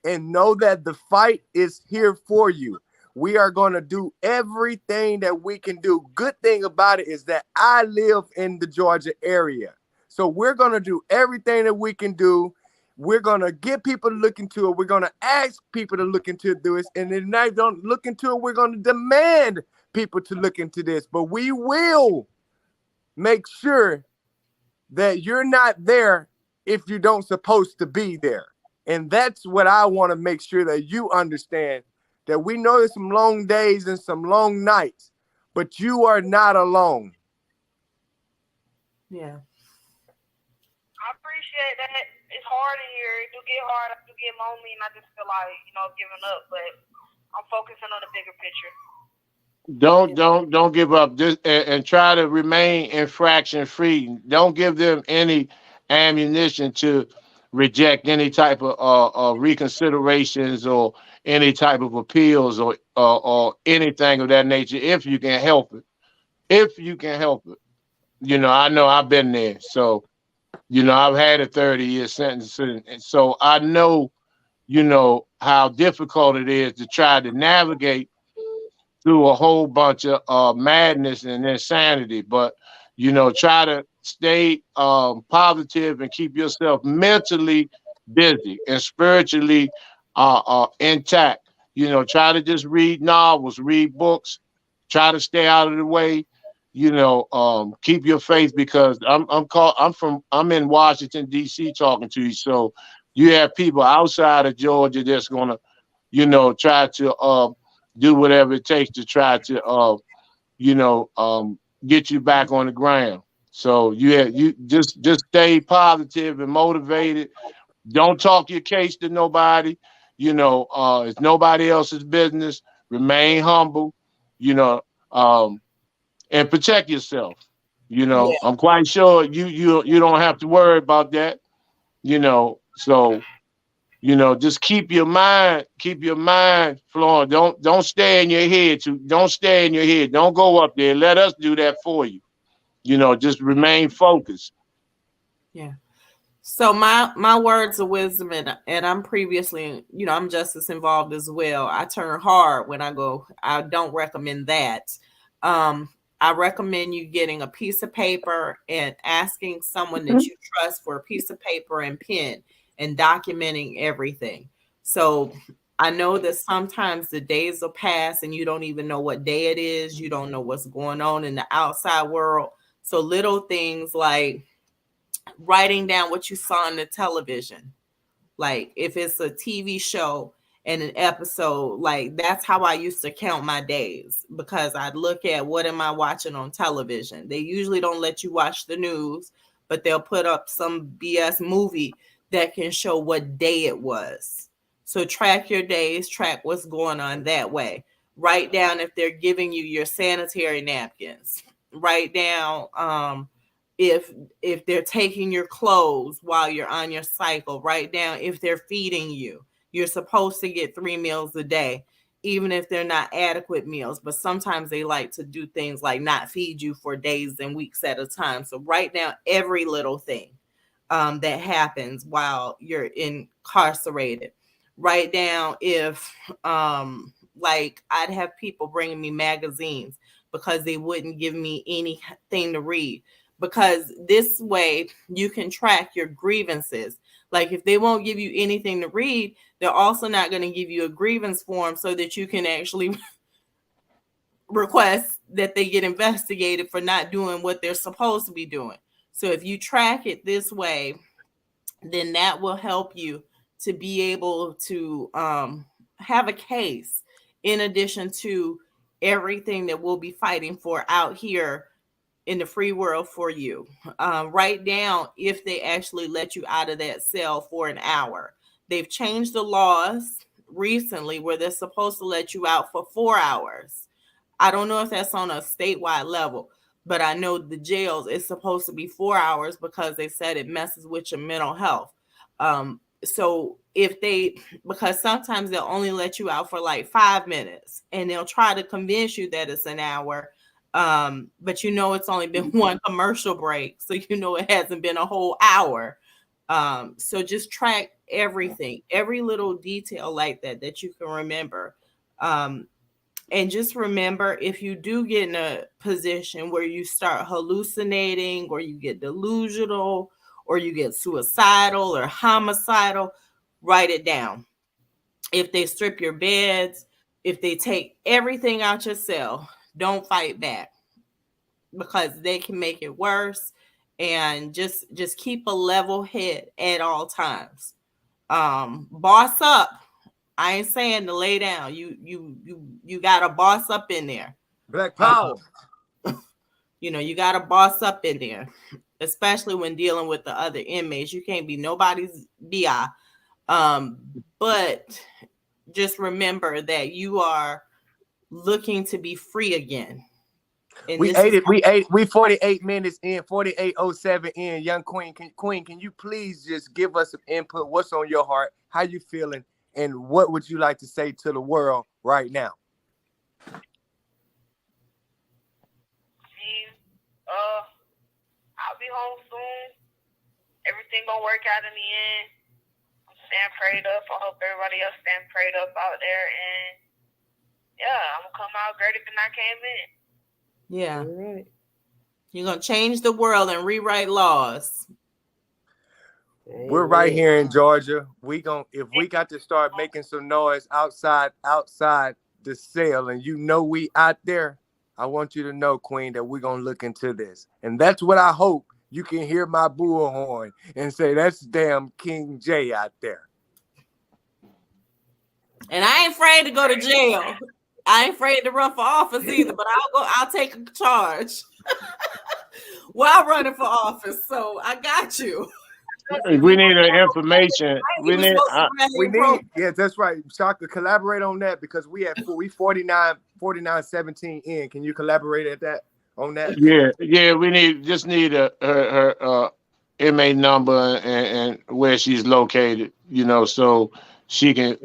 Speaker 2: and know that the fight is here for you. We are going to do everything that we can do. Good thing about it is that I live in the Georgia area. So we're going to do everything that we can do. We're going to get people to look into it. We're going to ask people to look into this. And if they don't look into it, we're going to demand people to look into this. But we will make sure that you're not there if you don't supposed to be there. And that's what I want to make sure that you understand, that we know there's some long days and some long nights, but you are not alone.
Speaker 3: Yeah.
Speaker 5: I appreciate that. It's hard in here. It do get hard. I do get lonely, and I just feel like, giving up. But I'm focusing on the bigger picture.
Speaker 1: Don't give up. Just and try to remain infraction free. Don't give them any ammunition to reject any type of reconsiderations or any type of appeals or anything of that nature. If you can help it, if you can help it, I know I've been there. So I've had a 30-year sentence, and so I know how difficult it is to try to navigate through a whole bunch of madness and insanity. But try to stay positive and keep yourself mentally busy and spiritually intact. Try to just read novels, read books, try to stay out of the way. Keep your faith, because I'm in Washington D.C. talking to you. So you have people outside of Georgia that's gonna try to do whatever it takes to try to get you back on the ground. So you just stay positive and motivated. Don't talk your case to nobody. It's nobody else's business. Remain humble, you know, um, and protect yourself.
Speaker 3: Yeah.
Speaker 1: I'm quite sure you don't have to worry about that. So just keep your mind flowing. Don't stay in your head. Don't stay in your head. Don't go up there. Let us do that for you. Just remain focused.
Speaker 3: Yeah. So my words of wisdom, and I'm previously, I'm justice involved as well. I turn hard when I go. I don't recommend that. I recommend you getting a piece of paper and asking someone that you trust for a piece of paper and pen and documenting everything. So I know that sometimes the days will pass and you don't even know what day it is. You don't know what's going on in the outside world. So little things like writing down what you saw on the television. Like if it's a TV show and an episode, like that's how I used to count my days, because I'd look at what am I watching on television. They usually don't let you watch the news, but they'll put up some BS movie that can show what day it was. So track your days, track what's going on that way. Write down if they're giving you your sanitary napkins. Write down if they're taking your clothes while you're on your cycle. Write down if they're feeding you. You're supposed to get 3 meals a day, even if they're not adequate meals. But sometimes they like to do things like not feed you for days and weeks at a time. So write down every little thing that happens while you're incarcerated. Write down if, like, I'd have people bringing me magazines because they wouldn't give me anything to read. because this way you can track your grievances. Like if they won't give you anything to read, they're also not going to give you a grievance form so that you can actually request that they get investigated for not doing what they're supposed to be doing. So if you track it this way, then that will help you to be able to have a case in addition to everything that we'll be fighting for out here in the free world for you. Write down if they actually let you out of that cell for an hour. They've changed the laws recently where they're supposed to let you out for 4 hours. I don't know if that's on a statewide level, but I know the jails is supposed to be 4 hours because they said it messes with your mental health. So if they, because sometimes they'll only let you out for like 5 minutes and they'll try to convince you that it's an hour. But you know, it's only been one commercial break. So, you know, it hasn't been a whole hour. So just track everything, every little detail like that you can remember. And just remember, if you do get in a position where you start hallucinating or you get delusional or you get suicidal or homicidal, write it down. If they strip your beds, if they take everything out your cell, don't fight back because they can make it worse. And just keep a level head at all times. Boss up. I ain't saying to lay down. You got to boss up in there.
Speaker 2: Black power.
Speaker 3: You know, you got to boss up in there, especially when dealing with the other inmates. You can't be nobody's BI. But just remember that you are looking to be free again. And
Speaker 2: We 48 minutes in, 48:07 in. Young Queen, can you please just give us some input? What's on your heart? How you feeling? And what would you like to say to the world right now?
Speaker 5: I'll be home soon. Everything gonna work out in the end. I'm staying prayed up. I hope everybody else staying prayed up out there. And yeah, I'm gonna come out greater than I came in.
Speaker 3: Yeah.
Speaker 4: All right.
Speaker 3: You're going to change the world and rewrite laws.
Speaker 2: We're right here in Georgia. If we got to start making some noise outside the cell, and you know we out there, I want you to know, Queen, that we're gonna look into this. And that's what I hope you can hear my bullhorn and say, that's damn King J out there.
Speaker 3: And I ain't afraid to go to jail. I ain't afraid to run for office either, but I'll take charge while running for office. So I got you.
Speaker 1: We need the information. We need.
Speaker 2: Yeah, that's right. Shaka, collaborate on that because we 49-17 in. Can you collaborate on that?
Speaker 1: Yeah. We need her inmate number and where she's located. You know, so she can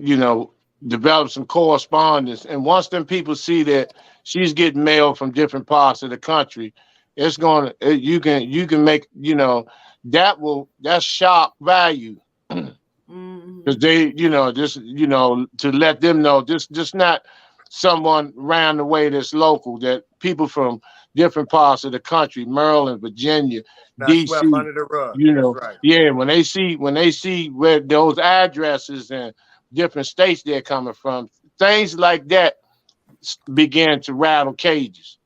Speaker 1: develop some correspondence. And once them people see that she's getting mail from different parts of the country, it's gonna you can make that's shock value because they to let them know just not someone around the way that's local, that people from different parts of the country, Maryland, Virginia,
Speaker 2: Not
Speaker 1: DC,
Speaker 2: swept under the rug. Right.
Speaker 1: Yeah, when they see where those addresses and different states they're coming from, things like that begin to rattle cages.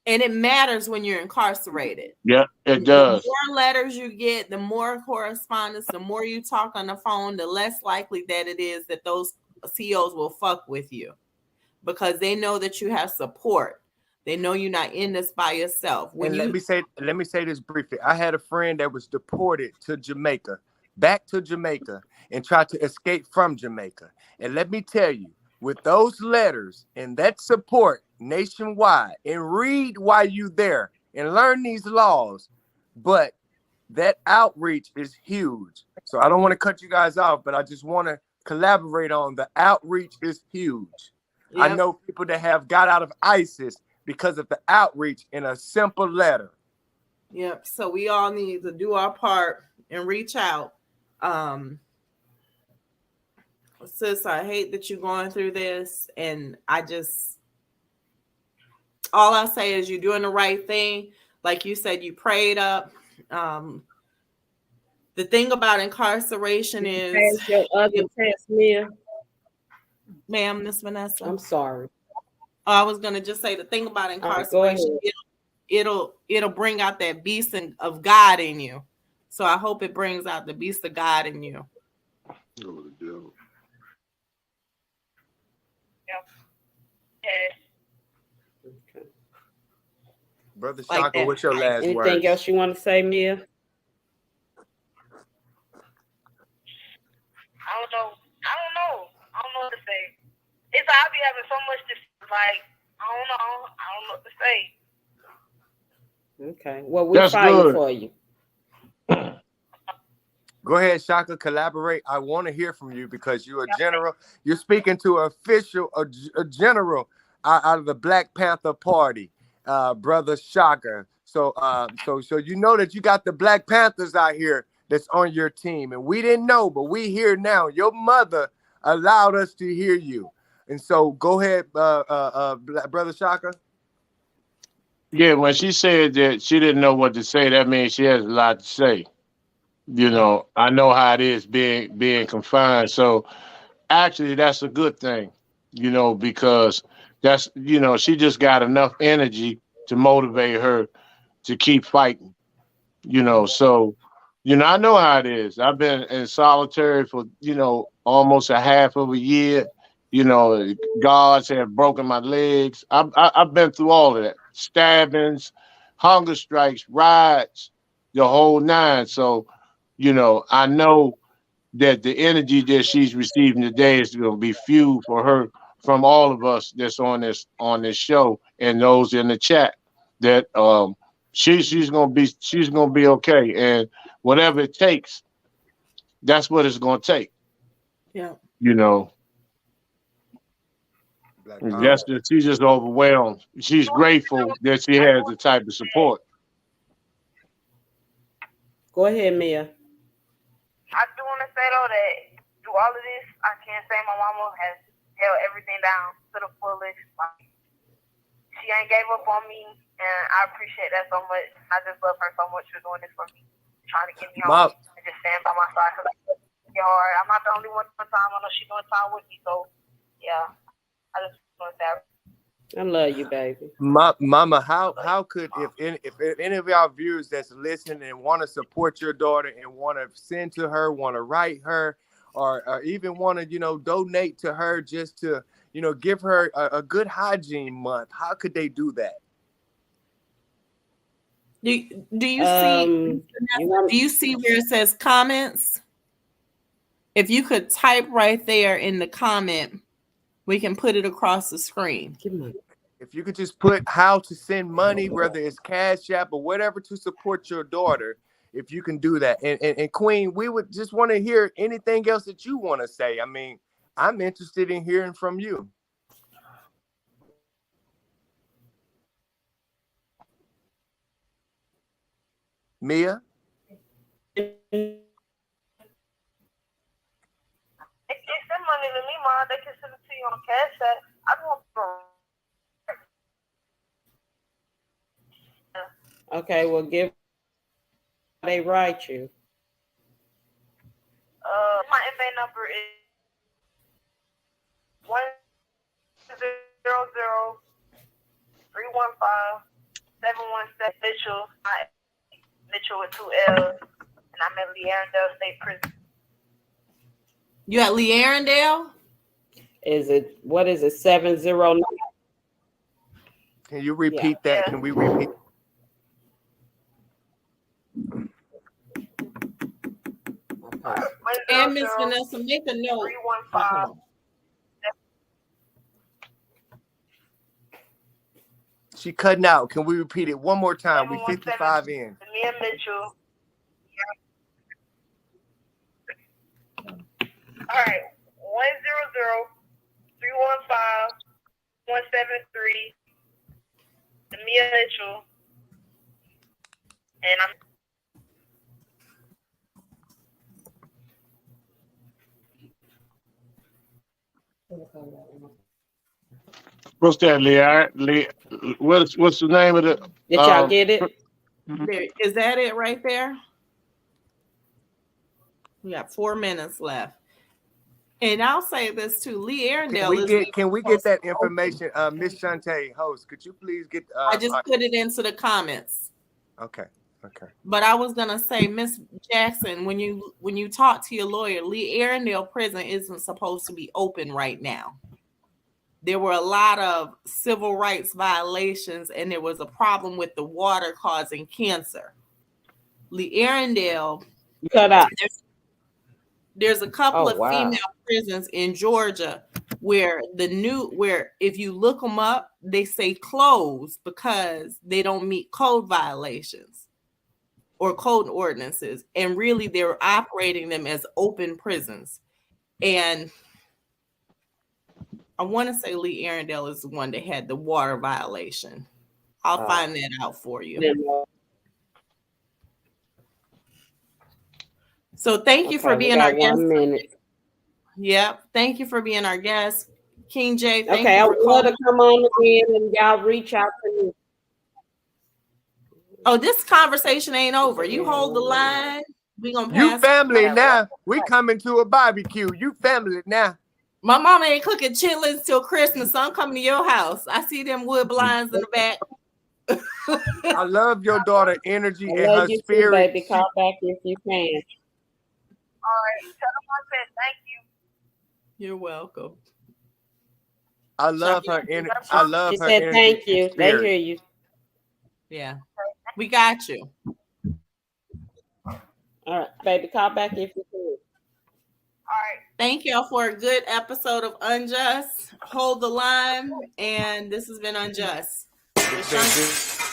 Speaker 3: And it matters when you're incarcerated.
Speaker 1: Yeah, it does.
Speaker 3: The more letters you get, the more correspondence, the more you talk on the phone, the less likely that it is that those COs will fuck with you because they know that you have support. They know you're not in this by yourself.
Speaker 2: Let me say this briefly. I had a friend that was deported to Jamaica, back to Jamaica, and tried to escape from Jamaica. And let me tell you, with those letters and that support nationwide, and read while you there and learn these laws, but that outreach is huge. So I don't want to cut you guys off, but I just want to collaborate on the outreach is huge. Yep. I know people that have got out of ISIS because of the outreach in a simple letter.
Speaker 3: Yep. So we all need to do our part and reach out. Sis, I hate that you're going through this, and all I say is you're doing the right thing. like you said, you prayed up. The thing about incarceration is,
Speaker 4: Pass your other test, Mia.
Speaker 3: ma'am, Miss Vanessa.
Speaker 4: I'm sorry.
Speaker 3: I was gonna just say the thing about
Speaker 4: Go
Speaker 3: incarceration,
Speaker 4: ahead.
Speaker 3: it'll bring out that beast of God in you. So I hope it brings out the beast of God in you.
Speaker 4: Okay.
Speaker 2: Brother
Speaker 3: Like
Speaker 2: Shaka,
Speaker 3: that.
Speaker 2: what's your last
Speaker 4: Anything
Speaker 2: words?
Speaker 4: else you want to say, Mia?
Speaker 5: I don't know. I don't know what to say. It's I'll be having so much to like. I don't know what to say.
Speaker 4: Okay. Well, we're
Speaker 1: That's
Speaker 4: fighting
Speaker 1: good.
Speaker 4: for you.
Speaker 2: Go ahead, Shaka, collaborate. I want to hear from you because you're a general. You're speaking to an official, a general out of the Black Panther Party, Brother Shaka. So you know that you got the Black Panthers out here that's on your team, and we didn't know, but we hear now. Your mother allowed us to hear you, and so go ahead, Brother Shaka.
Speaker 1: Yeah, when she said that she didn't know what to say, that means she has a lot to say. You know, I know how it is being confined. So actually, that's a good thing. You know, because that's she just got enough energy to motivate her to keep fighting. So I know how it is. I've been in solitary for almost a half of a year. Guards have broken my legs. I've been through all of that. Stabbings, hunger strikes, riots, the whole nine. So, I know that the energy that she's receiving today is going to be fuel for her from all of us that's on this show and those in the chat that she's gonna be okay, and whatever it takes, that's what it's gonna take.
Speaker 3: Yeah.
Speaker 2: Black Power.
Speaker 1: She's just overwhelmed. She's grateful that she has the type of support.
Speaker 4: Go ahead, Mia.
Speaker 5: I do want to say though that through all of this, I can't say my mama has held everything down to the fullest. Like, she ain't gave up on me, and I appreciate that so much. I just love her so much for doing this for me, trying to get me home and just stand by my side. Cause it's hard. I'm not the only one doing time. I know she's doing time with me, so yeah. I just want to say.
Speaker 4: I love you, baby.
Speaker 2: Mama, how could if any of our viewers that's listening and want to support your daughter and want to send to her, want to write her, or even want to donate to her just to give her a good hygiene month, how could they do that?
Speaker 3: Do you see? Do you see where it says comments? If you could type right there in the comment, we can put it across the screen.
Speaker 2: If you could just put how to send money, whether it's Cash App or whatever, to support your daughter, if you can do that. And Queen, we would just want to hear anything else that you want to say. I mean, I'm interested in hearing from you. Mia?
Speaker 5: They can send money to me, Mom. They can send it to you on Cash App. I don't want to.
Speaker 4: Okay, well, they write you.
Speaker 5: My MA number is 100-315-717 Mitchell with 2 L's, and I'm at Lee Arundel State Prison.
Speaker 3: You at Lee Arundel?
Speaker 4: What is it, 709?
Speaker 2: Can you repeat that? Can we repeat?
Speaker 3: And Miss Vanessa, make a note.
Speaker 5: 315.
Speaker 2: She cutting out. Can we repeat it one more time? We 55 in.
Speaker 5: Mia Mitchell. All right. 100-315-173. Mia Mitchell. And I'm.
Speaker 1: What's that, Leah? What's the name of the?
Speaker 4: Did y'all get it?
Speaker 3: There, is that it right there? We got 4 minutes left. And I'll say this too. Lee Arendelle
Speaker 2: Can we get that information? Miss Shantae, host, could you please get
Speaker 3: I just put it into the comments.
Speaker 2: Okay.
Speaker 3: But I was gonna say, Miss Jackson, when you talk to your lawyer, Lee Arendelle prison isn't supposed to be open right now. There were a lot of civil rights violations, and there was a problem with the water causing cancer. Lee Arendelle,
Speaker 4: Cut out.
Speaker 3: there's a couple of
Speaker 4: wow.
Speaker 3: female prisons in Georgia where if you look them up, they say closed because they don't meet code violations or code ordinances, and really they're operating them as open prisons. And I want to say Lee Arendelle is the one that had the water violation. I'll find that out for you. So thank you for being our guest.
Speaker 4: 1 minute.
Speaker 3: Yep. Thank you for being our guest. King J, thank
Speaker 4: Okay,
Speaker 3: you
Speaker 4: I
Speaker 3: for
Speaker 4: want to
Speaker 3: calling.
Speaker 4: come on again and y'all reach out to me.
Speaker 3: Oh, this conversation ain't over. You hold the line. We gonna pass.
Speaker 2: You family now. We coming to a barbecue. You family now.
Speaker 3: My mama ain't cooking chitlins till Christmas, so I'm coming to your house. I see them wood blinds in the back.
Speaker 2: I love your daughter energy
Speaker 4: I
Speaker 2: and
Speaker 4: love
Speaker 2: her
Speaker 4: you too,
Speaker 2: spirit.
Speaker 4: baby. Call back if you can.
Speaker 5: All right. Tell them I said thank you.
Speaker 3: You're welcome.
Speaker 2: I love her energy. I love
Speaker 4: She
Speaker 2: her
Speaker 4: said
Speaker 2: energy.
Speaker 4: thank you.
Speaker 2: and
Speaker 4: They
Speaker 2: spirit.
Speaker 4: hear you.
Speaker 3: Yeah. We got you.
Speaker 4: All right, baby. Call back if you can.
Speaker 5: All right.
Speaker 3: Thank y'all for a good episode of Unjust. Hold the line, and this has been Unjust.
Speaker 2: It's been good.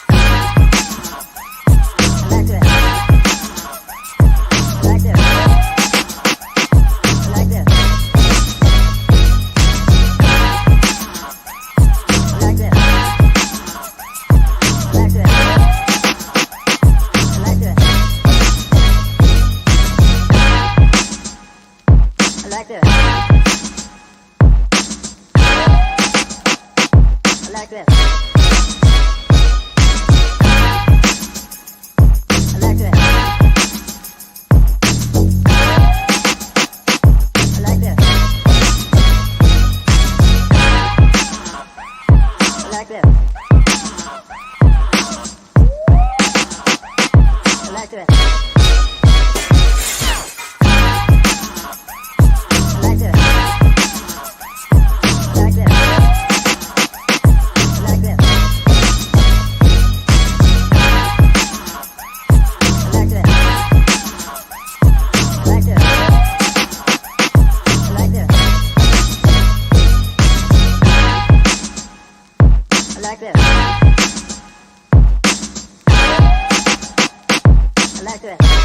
Speaker 6: like that.